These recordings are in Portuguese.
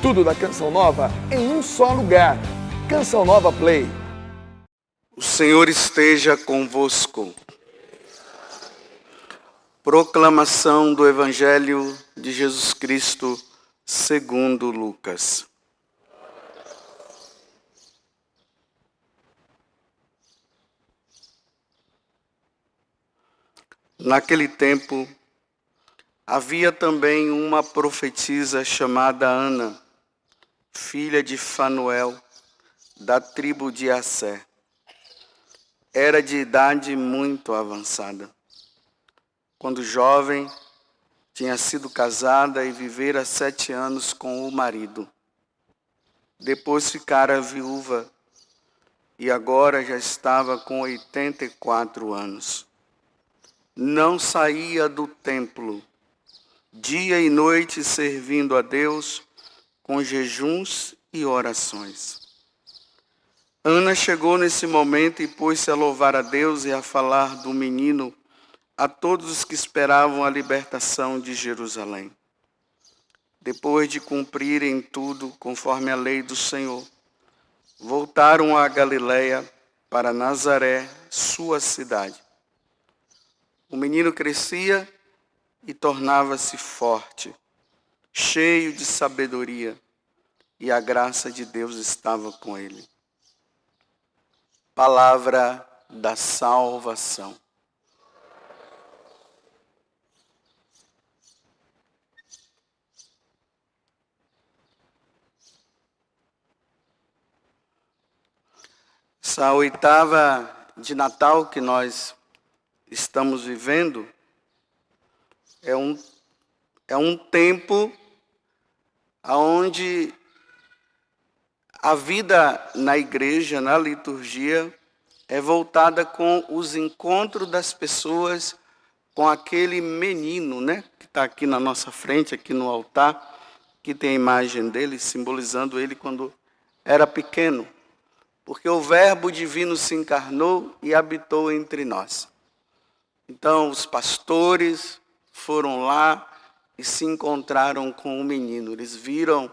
Tudo da Canção Nova em um só lugar. Canção Nova Play. O Senhor esteja convosco. Proclamação do Evangelho de Jesus Cristo segundo Lucas. Naquele tempo, havia também uma profetisa chamada Ana, filha de Fanuel, da tribo de Assé. Era de idade muito avançada. Quando jovem, tinha sido casada e vivera 7 anos com o marido. Depois ficara viúva e agora já estava com 84 anos. Não saía do templo, dia e noite servindo a Deus com jejuns e orações. Ana chegou nesse momento e pôs-se a louvar a Deus e a falar do menino a todos os que esperavam a libertação de Jerusalém. Depois de cumprirem tudo conforme a lei do Senhor, voltaram a Galiléia para Nazaré, sua cidade. O menino crescia e tornava-se forte, cheio de sabedoria, e a graça de Deus estava com ele. Palavra da salvação. Essa oitava de Natal que nós estamos vivendo é um tempo onde a vida na igreja, na liturgia, é voltada com os encontros das pessoas com aquele menino, né, que está aqui na nossa frente, aqui no altar, que tem a imagem dele, simbolizando ele quando era pequeno. Porque o Verbo divino se encarnou e habitou entre nós. Então, os pastores foram lá e se encontraram com o menino. Eles viram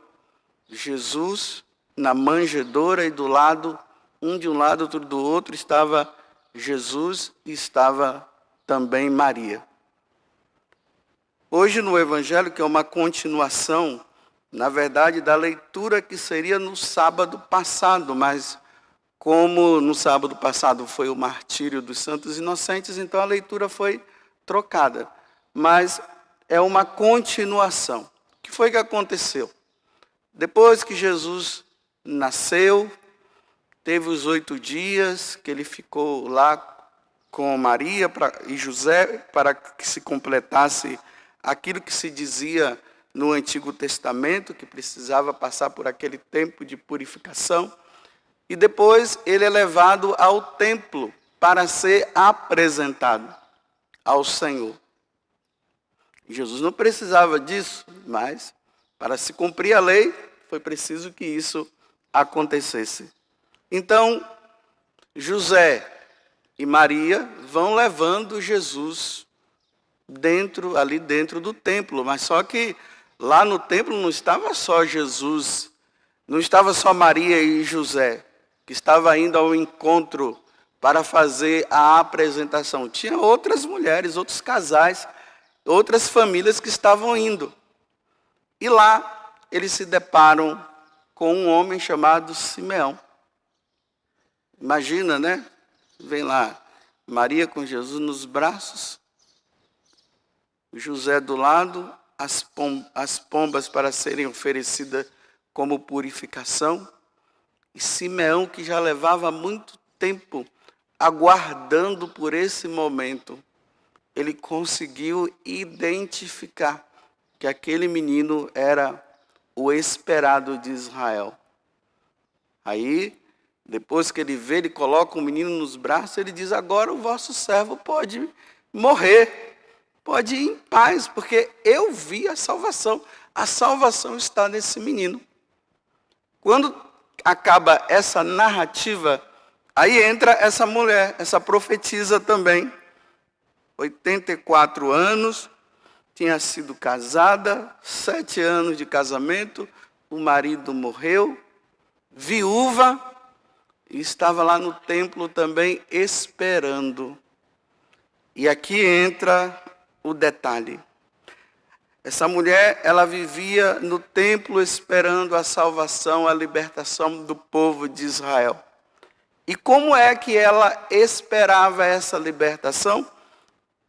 Jesus na manjedoura e do lado, um de um lado, outro do outro, estava Jesus e estava também Maria. Hoje no Evangelho, que é uma continuação, na verdade, da leitura que seria no sábado passado, mas como no sábado passado foi o martírio dos santos inocentes, então a leitura foi trocada. Mas é uma continuação. O que foi que aconteceu? Depois que Jesus nasceu, teve os 8 dias que ele ficou lá com Maria e José para que se completasse aquilo que se dizia no Antigo Testamento, que precisava passar por aquele tempo de purificação. E depois ele é levado ao templo para ser apresentado ao Senhor. Jesus não precisava disso, mas para se cumprir a lei, foi preciso que isso acontecesse. Então, José e Maria vão levando Jesus ali dentro do templo. Mas só que lá no templo não estava só Jesus, não estava só Maria e José, que estava indo ao encontro para fazer a apresentação. Tinha outras mulheres, outros casais, outras famílias que estavam indo. E lá eles se deparam com um homem chamado Simeão. Imagina, né? Vem lá, Maria com Jesus nos braços, José do lado, as pombas para serem oferecidas como purificação. E Simeão, que já levava muito tempo aguardando por esse momento, ele conseguiu identificar que aquele menino era o esperado de Israel. Aí, depois que ele vê, ele coloca o menino nos braços, ele diz: agora o vosso servo pode morrer, pode ir em paz, porque eu vi a salvação está nesse menino. Quando acaba essa narrativa, aí entra essa mulher, essa profetisa também, 84 anos, tinha sido casada, 7 anos de casamento, o marido morreu, viúva, e estava lá no templo também esperando. E aqui entra o detalhe. Essa mulher, ela vivia no templo esperando a salvação, a libertação do povo de Israel. E como é que ela esperava essa libertação?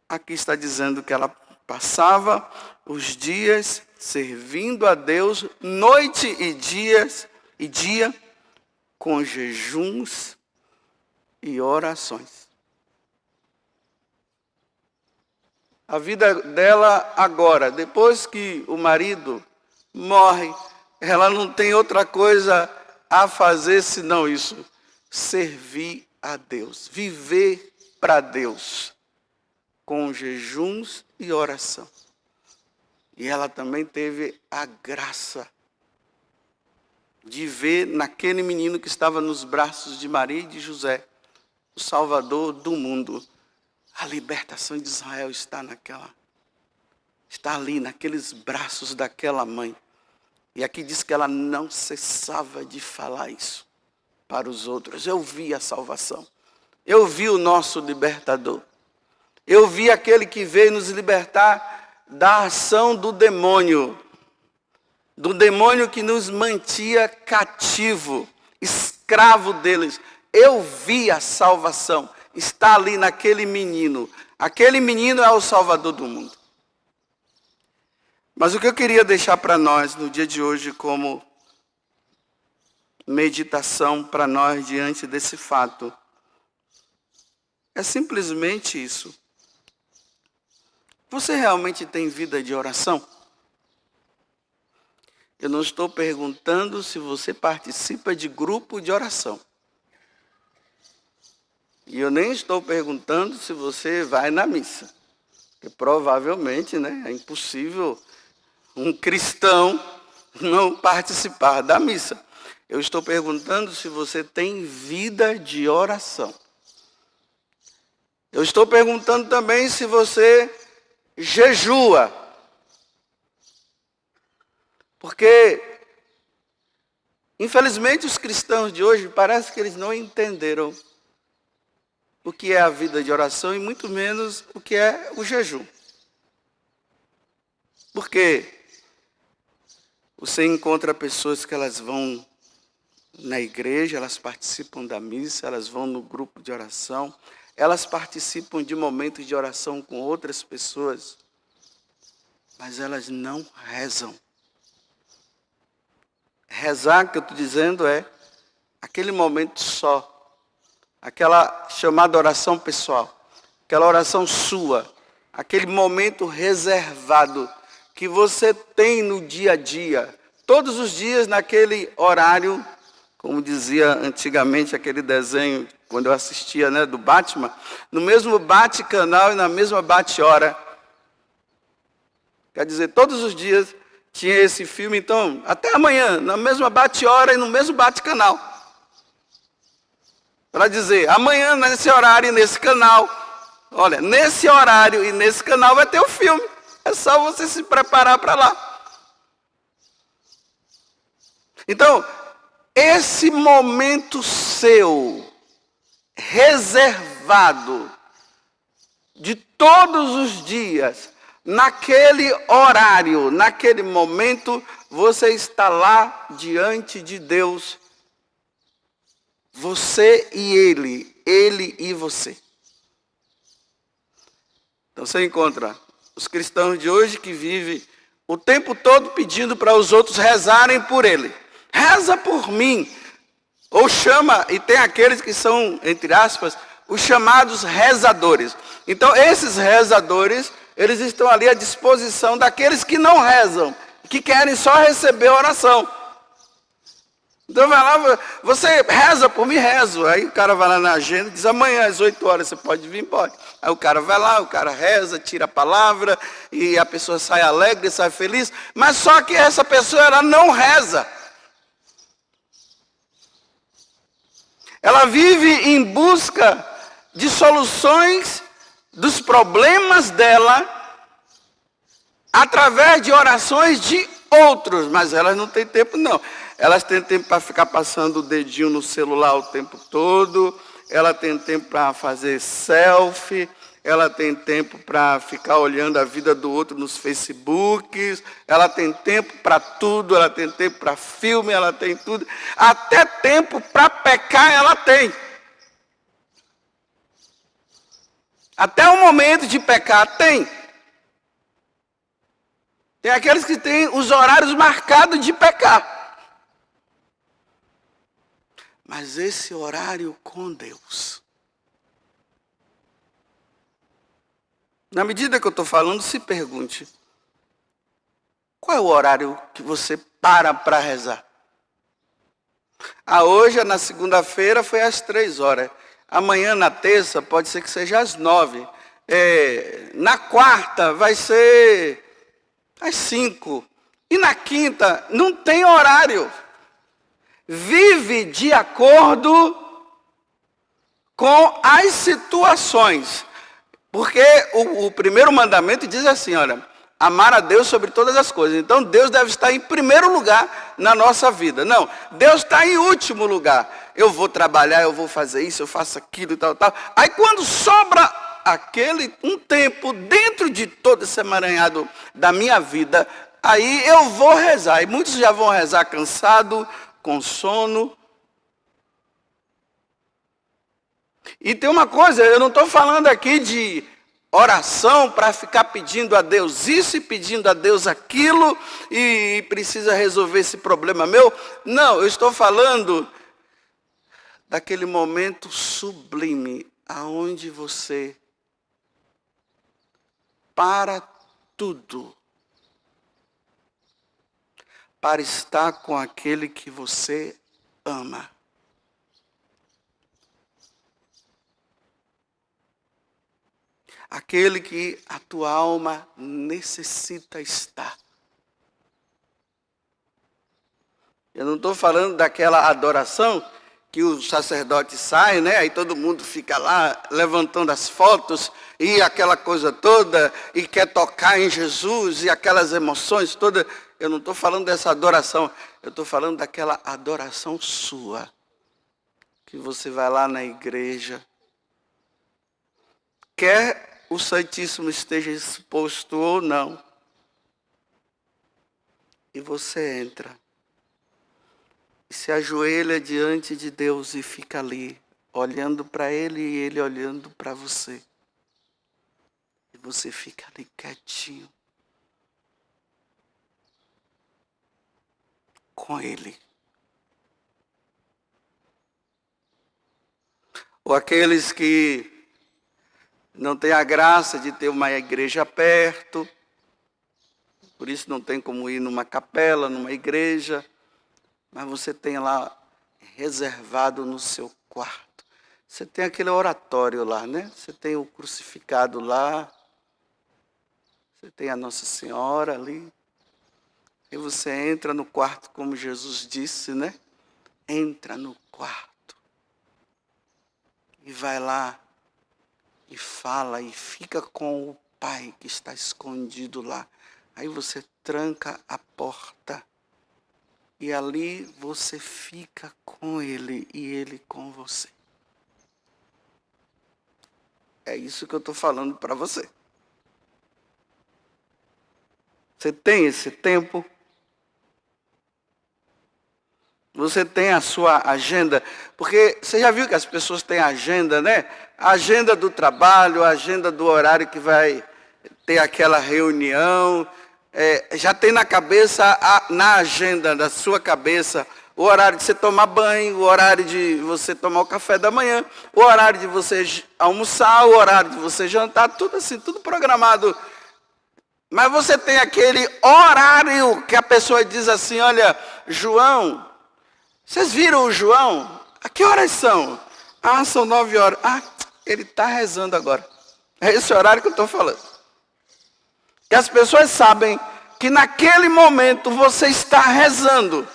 Aqui está dizendo que ela passava os dias servindo a Deus, noite e dia, com jejuns e orações. A vida dela agora, depois que o marido morre, ela não tem outra coisa a fazer senão isso. Servir a Deus, viver para Deus, com jejuns e oração. E ela também teve a graça de ver naquele menino que estava nos braços de Maria e de José, o Salvador do mundo. A libertação de Israel está ali naqueles braços daquela mãe. E aqui diz que ela não cessava de falar isso para os outros. Eu vi a salvação. Eu vi o nosso libertador. Eu vi aquele que veio nos libertar da ação do demônio que nos mantinha cativo, escravo deles. Eu vi a salvação. Está ali naquele menino. Aquele menino é o Salvador do mundo. Mas o que eu queria deixar para nós no dia de hoje como meditação para nós diante desse fato é simplesmente isso. Você realmente tem vida de oração? Eu não estou perguntando se você participa de grupo de oração. E eu nem estou perguntando se você vai na missa. Porque provavelmente, é impossível um cristão não participar da missa. Eu estou perguntando se você tem vida de oração. Eu estou perguntando também se você jejua. Porque, infelizmente, os cristãos de hoje parece que eles não entenderam o que é a vida de oração e muito menos o que é o jejum. Porque você encontra pessoas que elas vão na igreja, elas participam da missa, elas vão no grupo de oração, elas participam de momentos de oração com outras pessoas, mas elas não rezam. Rezar, que eu estou dizendo, é aquele momento só. Aquela chamada oração pessoal, aquela oração sua, aquele momento reservado que você tem no dia a dia, todos os dias naquele horário, como dizia antigamente aquele desenho, quando eu assistia do Batman, no mesmo bate-canal e na mesma bate-hora. Quer dizer, todos os dias tinha esse filme, então, até amanhã, na mesma bate-hora e no mesmo bate-canal. Para dizer, amanhã nesse horário e nesse canal, olha, nesse horário e nesse canal vai ter o filme. É só você se preparar para lá. Então, esse momento seu, reservado, de todos os dias, naquele horário, naquele momento, você está lá diante de Deus. Você e ele e você. Então você encontra os cristãos de hoje que vivem o tempo todo pedindo para os outros rezarem por ele. Reza por mim. Ou chama, e tem aqueles que são, entre aspas, os chamados rezadores. Então esses rezadores, eles estão ali à disposição daqueles que não rezam, que querem só receber a oração. Então vai lá, você reza por mim, rezo. Aí o cara vai lá na agenda e diz, amanhã às 8 horas você pode vir embora. Aí o cara vai lá, o cara reza, tira a palavra, e a pessoa sai alegre, sai feliz. Mas só que essa pessoa, ela não reza. Ela vive em busca de soluções dos problemas dela, através de orações de outros, mas elas não têm tempo, não. Elas têm tempo para ficar passando o dedinho no celular o tempo todo, ela tem tempo para fazer selfie, ela tem tempo para ficar olhando a vida do outro nos Facebooks, ela tem tempo para tudo, ela tem tempo para filme, ela tem tudo. Até tempo para pecar ela tem. Até o momento de pecar tem. Tem aqueles que têm os horários marcados de pecar. Mas esse horário com Deus. Na medida que eu estou falando, se pergunte. Qual é o horário que você para rezar? Hoje, na segunda-feira, foi às 3h. Amanhã, na terça, pode ser que seja às 9h. Na quarta, vai ser às 5h. E na quinta, não tem horário. Vive de acordo com as situações. Porque o primeiro mandamento diz assim, olha, amar a Deus sobre todas as coisas. Então Deus deve estar em primeiro lugar na nossa vida. Não, Deus está em último lugar. Eu vou trabalhar, eu vou fazer isso, eu faço aquilo e tal, tal. Aí quando sobra um tempo dentro de todo esse emaranhado da minha vida, aí eu vou rezar. E muitos já vão rezar cansado, com sono. E tem uma coisa, eu não estou falando aqui de oração para ficar pedindo a Deus isso e pedindo a Deus aquilo e precisa resolver esse problema meu. Não, eu estou falando daquele momento sublime, aonde você para tudo para estar com aquele que você ama. Aquele que a tua alma necessita estar. Eu não estou falando daquela adoração que o sacerdote sai, né? Aí todo mundo fica lá levantando as fotos e aquela coisa toda, e quer tocar em Jesus e aquelas emoções todas. Eu não estou falando dessa adoração, eu estou falando daquela adoração sua. Que você vai lá na igreja, quer o Santíssimo esteja exposto ou não. E você entra. E se ajoelha diante de Deus e fica ali, olhando para Ele e Ele olhando para você. E você fica ali quietinho. Com Ele. Ou aqueles que não tem a graça de ter uma igreja perto, por isso não tem como ir numa capela, numa igreja, mas você tem lá reservado no seu quarto. Você tem aquele oratório lá, né? Você tem o crucificado lá, você tem a Nossa Senhora ali, e você entra no quarto, como Jesus disse, né? Entra no quarto e vai lá e fala e fica com o Pai que está escondido lá. Aí você tranca a porta e ali você fica com Ele e Ele com você. É isso que eu estou falando para você. Você tem esse tempo? Você tem a sua agenda? Porque você já viu que as pessoas têm agenda, né? A agenda do trabalho, a agenda do horário que vai ter aquela reunião. Já tem na cabeça, na agenda da sua cabeça, o horário de você tomar banho, o horário de você tomar o café da manhã, o horário de você almoçar, o horário de você jantar, tudo assim, tudo programado. Mas você tem aquele horário que a pessoa diz assim, olha, João, vocês viram o João? A que horas são? São 9h. Ele está rezando agora. É esse horário que eu estou falando. Que as pessoas sabem que naquele momento você está rezando.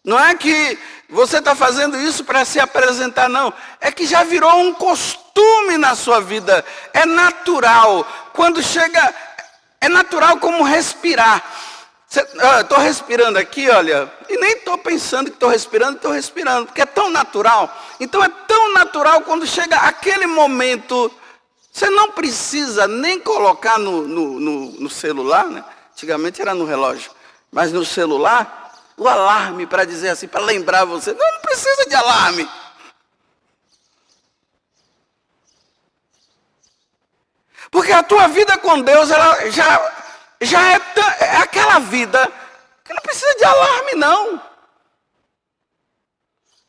Não é que você está fazendo isso para se apresentar, não. É que já virou um costume na sua vida. É natural. Quando chega É natural como respirar. Estou respirando aqui, olha, e nem estou pensando que estou respirando, porque é tão natural. Então é tão natural quando chega aquele momento, você não precisa nem colocar no celular, né? Antigamente era no relógio, mas no celular, o alarme para dizer assim, para lembrar você. Não precisa de alarme. Porque a tua vida com Deus, ela já é aquela vida que não precisa de alarme, não.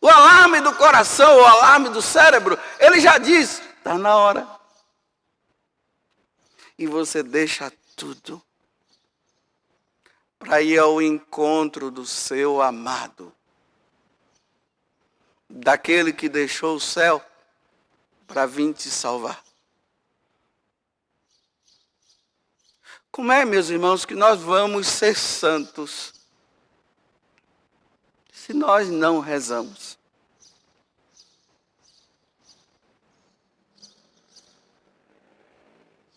O alarme do coração, o alarme do cérebro, ele já diz, está na hora. E você deixa tudo para ir ao encontro do seu amado. Daquele que deixou o céu para vir te salvar. Como é, meus irmãos, que nós vamos ser santos se nós não rezamos?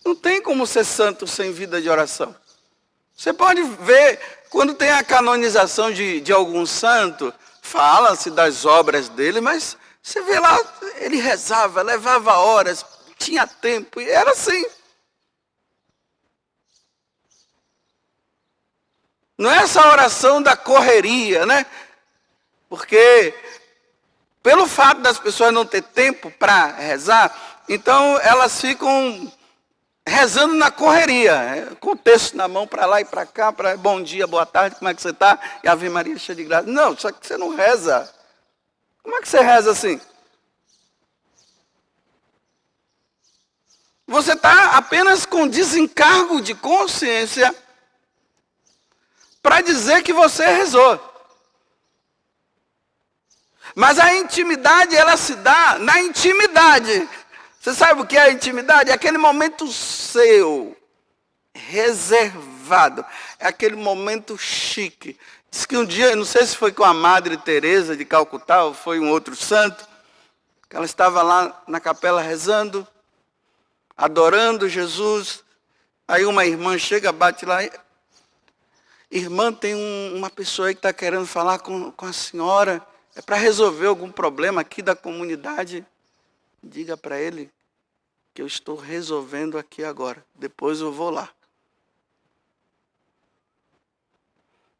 Não tem como ser santo sem vida de oração. Você pode ver, quando tem a canonização de algum santo, fala-se das obras dele, mas você vê lá, ele rezava, levava horas, tinha tempo, e era assim. Não é essa oração da correria, né? Porque, pelo fato das pessoas não ter tempo para rezar, então elas ficam rezando na correria, com o texto na mão, para lá e para cá, para bom dia, boa tarde, como é que você está? E Ave Maria cheia de graça. Não, só que você não reza. Como é que você reza assim? Você está apenas com desencargo de consciência para dizer que você rezou. Mas a intimidade, ela se dá na intimidade. Você sabe o que é a intimidade? É aquele momento seu, reservado. É aquele momento chique. Diz que um dia, não sei se foi com a Madre Teresa de Calcutá, ou foi um outro santo, que ela estava lá na capela rezando, adorando Jesus. Aí uma irmã chega, bate lá. Irmã, tem uma pessoa aí que está querendo falar com a senhora. É para resolver algum problema aqui da comunidade. Diga para ele que eu estou resolvendo aqui agora. Depois eu vou lá.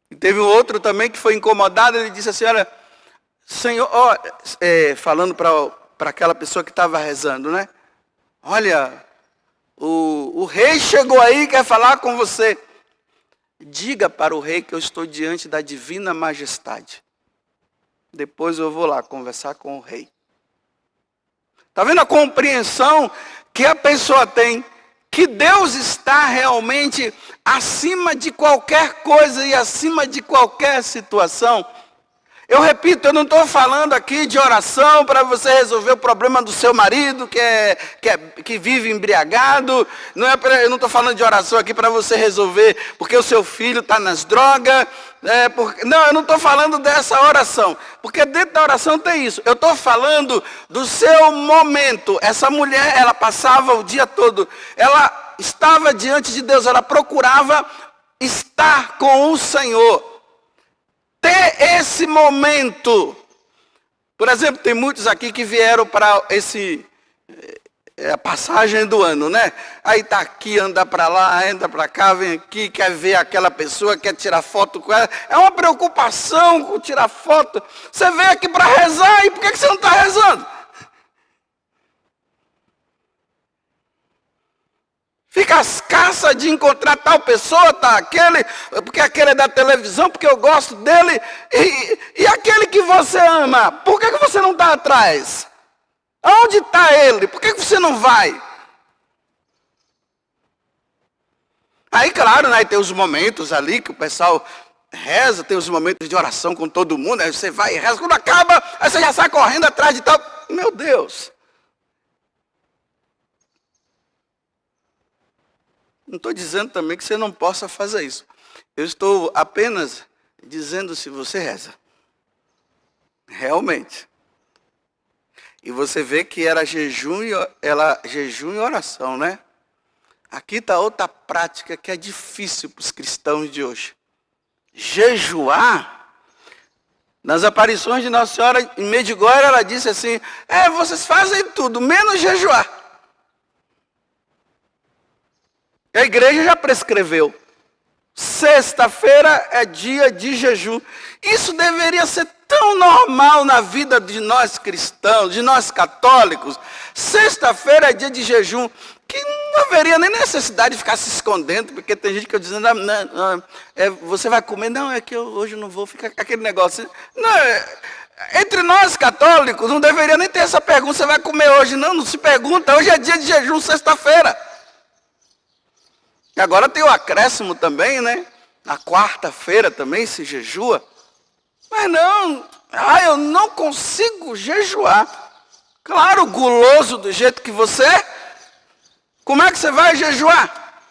E teve um outro também que foi incomodado. Ele disse assim, olha, Senhor, falando para aquela pessoa que estava rezando, né? Olha, o rei chegou aí e quer falar com você. Diga para o rei que eu estou diante da divina majestade. Depois eu vou lá conversar com o rei. Está vendo a compreensão que a pessoa tem? Que Deus está realmente acima de qualquer coisa e acima de qualquer situação. Eu repito, eu não estou falando aqui de oração para você resolver o problema do seu marido que vive embriagado. Eu não estou falando de oração aqui para você resolver porque o seu filho está nas drogas. Não, eu não estou falando dessa oração. Porque dentro da oração tem isso. Eu estou falando do seu momento. Essa mulher, ela passava o dia todo. Ela estava diante de Deus. Ela procurava estar com o Senhor. Ter esse momento. Por exemplo, tem muitos aqui que vieram para a passagem do ano, né? Aí está aqui, anda para lá, anda para cá, vem aqui, quer ver aquela pessoa, quer tirar foto com ela. É uma preocupação com tirar foto. Você veio aqui para rezar, e por que você não está rezando? Fica as caças de encontrar tal pessoa, tá aquele, porque aquele é da televisão, porque eu gosto dele. E aquele que você ama, por que você não está atrás? Aonde está ele? Por que você não vai? Aí, claro, né, tem os momentos ali que o pessoal reza, tem os momentos de oração com todo mundo, aí você vai e reza, quando acaba, aí você já sai correndo atrás de tal. Meu Deus! Não estou dizendo também que você não possa fazer isso. Eu estou apenas dizendo se você reza. Realmente. E você vê que era jejum e oração, né? aqui está outra prática que é difícil para os cristãos de hoje. Jejuar. Nas aparições de Nossa Senhora em Medjugorje, ela disse assim, vocês fazem tudo, menos jejuar. A igreja já prescreveu. Sexta-feira é dia de jejum. Isso deveria ser tão normal na vida de nós cristãos, de nós católicos. Sexta-feira é dia de jejum, que não haveria nem necessidade de ficar se escondendo, porque tem gente que eu dizendo, você vai comer? Não, é que hoje eu não vou, ficar aquele negócio. Não, entre nós católicos, não deveria nem ter essa pergunta, você vai comer hoje? Não se pergunta, hoje é dia de jejum, sexta-feira. E agora tem o acréscimo também, né? Na quarta-feira também se jejua. Mas não, eu não consigo jejuar. Claro, guloso do jeito que você é. Como é que você vai jejuar?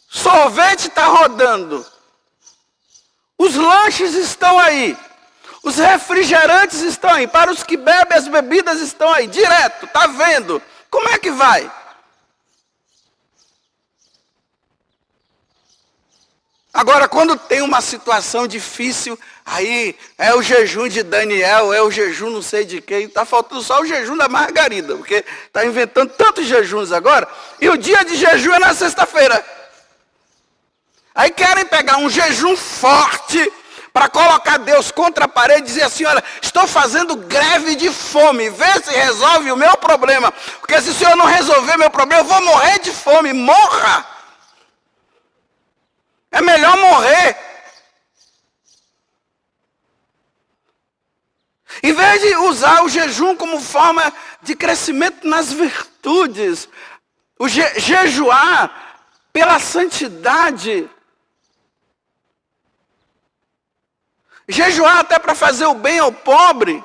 Sorvete está rodando. Os lanches estão aí. Os refrigerantes estão aí. Para os que bebem, as bebidas estão aí. Direto, está vendo? Como é que vai? Agora, quando tem uma situação difícil, aí é o jejum de Daniel, é o jejum não sei de quem, está faltando só o jejum da Margarida, porque está inventando tantos jejuns agora, e o dia de jejum é na sexta-feira. Aí querem pegar um jejum forte para colocar Deus contra a parede e dizer assim, olha, estou fazendo greve de fome, vê se resolve o meu problema, porque se o Senhor não resolver meu problema, eu vou morrer de fome, morra! É melhor morrer. Em vez de usar o jejum como forma de crescimento nas virtudes, o jejuar pela santidade, jejuar até para fazer o bem ao pobre,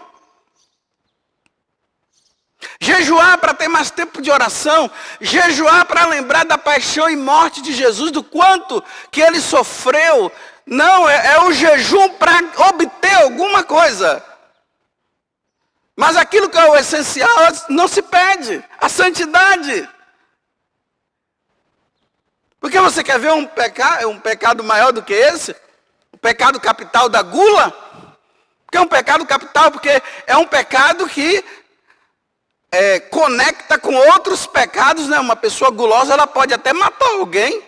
jejuar para ter mais tempo de oração, jejuar para lembrar da paixão e morte de Jesus, do quanto que ele sofreu. Não, é o jejum para obter alguma coisa. Mas aquilo que é o essencial não se pede, a santidade. Porque você quer ver um pecado maior do que esse? O pecado capital da gula? Porque é um pecado capital, porque é um pecado que conecta com outros pecados, né? Uma pessoa gulosa, ela pode até matar alguém.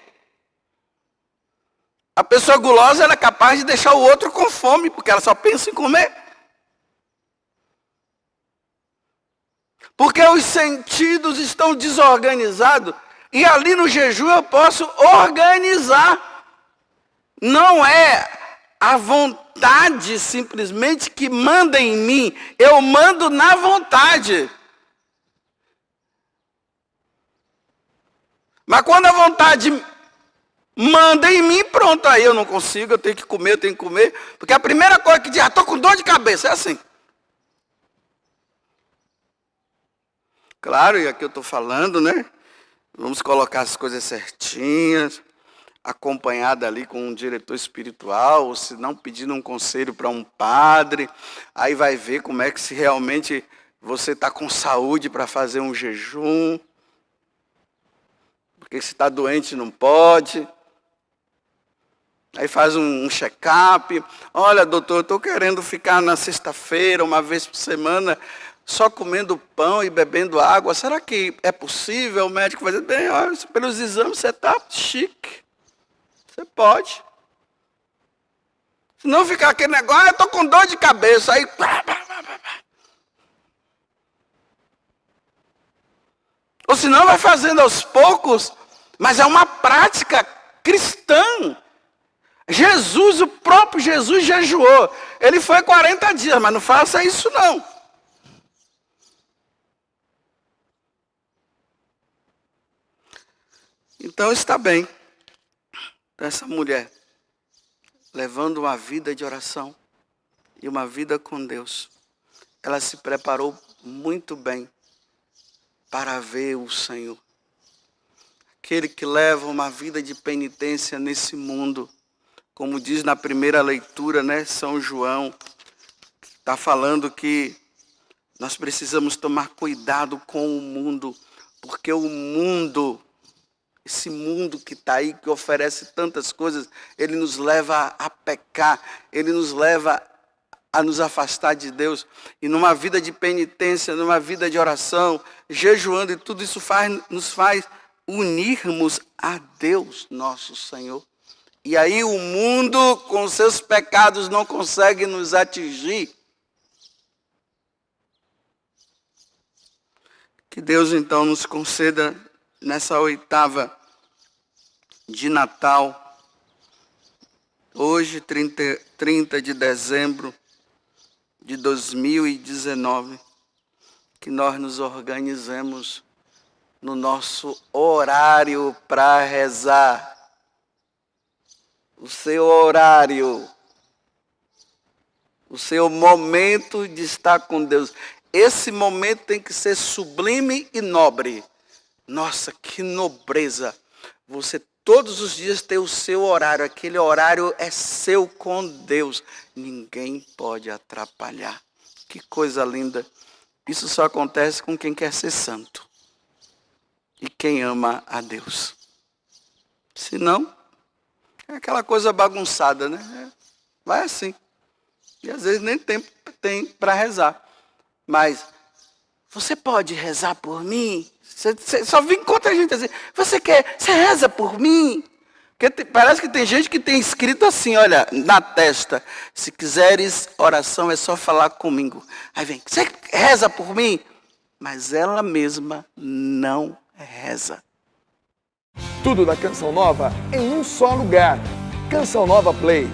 A pessoa gulosa, ela é capaz de deixar o outro com fome, porque ela só pensa em comer. Porque os sentidos estão desorganizados, e ali no jejum eu posso organizar. Não é a vontade simplesmente que manda em mim, eu mando na vontade. Mas quando a vontade manda em mim, pronto, aí eu não consigo, eu tenho que comer, porque a primeira coisa que diz, estou com dor de cabeça, é assim. Claro, e aqui eu estou falando, né? Vamos colocar as coisas certinhas, acompanhada ali com um diretor espiritual, ou se não pedindo um conselho para um padre, aí vai ver como é que se realmente você está com saúde para fazer um jejum. Porque se está doente não pode. Aí faz um check-up. Olha, doutor, eu estou querendo ficar na sexta-feira, uma vez por semana, só comendo pão e bebendo água. Será que é possível? O médico vai dizer, bem, olha, pelos exames você está chique. Você pode. Se não ficar aquele negócio, eu estou com dor de cabeça. Aí... Ou senão vai fazendo aos poucos, mas é uma prática cristã. Jesus, o próprio Jesus jejuou. Ele foi 40 dias, mas não faça isso não. Então está bem. Essa mulher, levando uma vida de oração e uma vida com Deus, ela se preparou muito bem para ver o Senhor. Aquele que leva uma vida de penitência nesse mundo, como diz na primeira leitura, né, São João, está falando que nós precisamos tomar cuidado com o mundo, Porque o mundo, esse mundo que está aí, que oferece tantas coisas, ele nos leva a pecar, ele nos leva a nos afastar de Deus. E numa vida de penitência, numa vida de oração, jejuando, e tudo isso nos faz unirmos a Deus, nosso Senhor. E aí o mundo, com seus pecados, não consegue nos atingir. Que Deus, então, nos conceda, nessa 8ª de Natal, hoje, 30 de dezembro de 2019, que nós nos organizemos no nosso horário para rezar. O seu horário, o seu momento de estar com Deus. Esse momento tem que ser sublime e nobre. Nossa, que nobreza! Você todos os dias tem o seu horário. Aquele horário é seu com Deus. Ninguém pode atrapalhar. Que coisa linda. Isso só acontece com quem quer ser santo. E quem ama a Deus. Senão, é aquela coisa bagunçada, né? Vai assim. E às vezes nem tempo tem para rezar. Mas você pode rezar por mim? Você só encontra gente assim. Você reza por mim? Porque parece que tem gente que tem escrito assim, olha, na testa. Se quiseres oração é só falar comigo. Aí vem, você reza por mim? Mas ela mesma não reza. Tudo da Canção Nova em um só lugar. Canção Nova Play.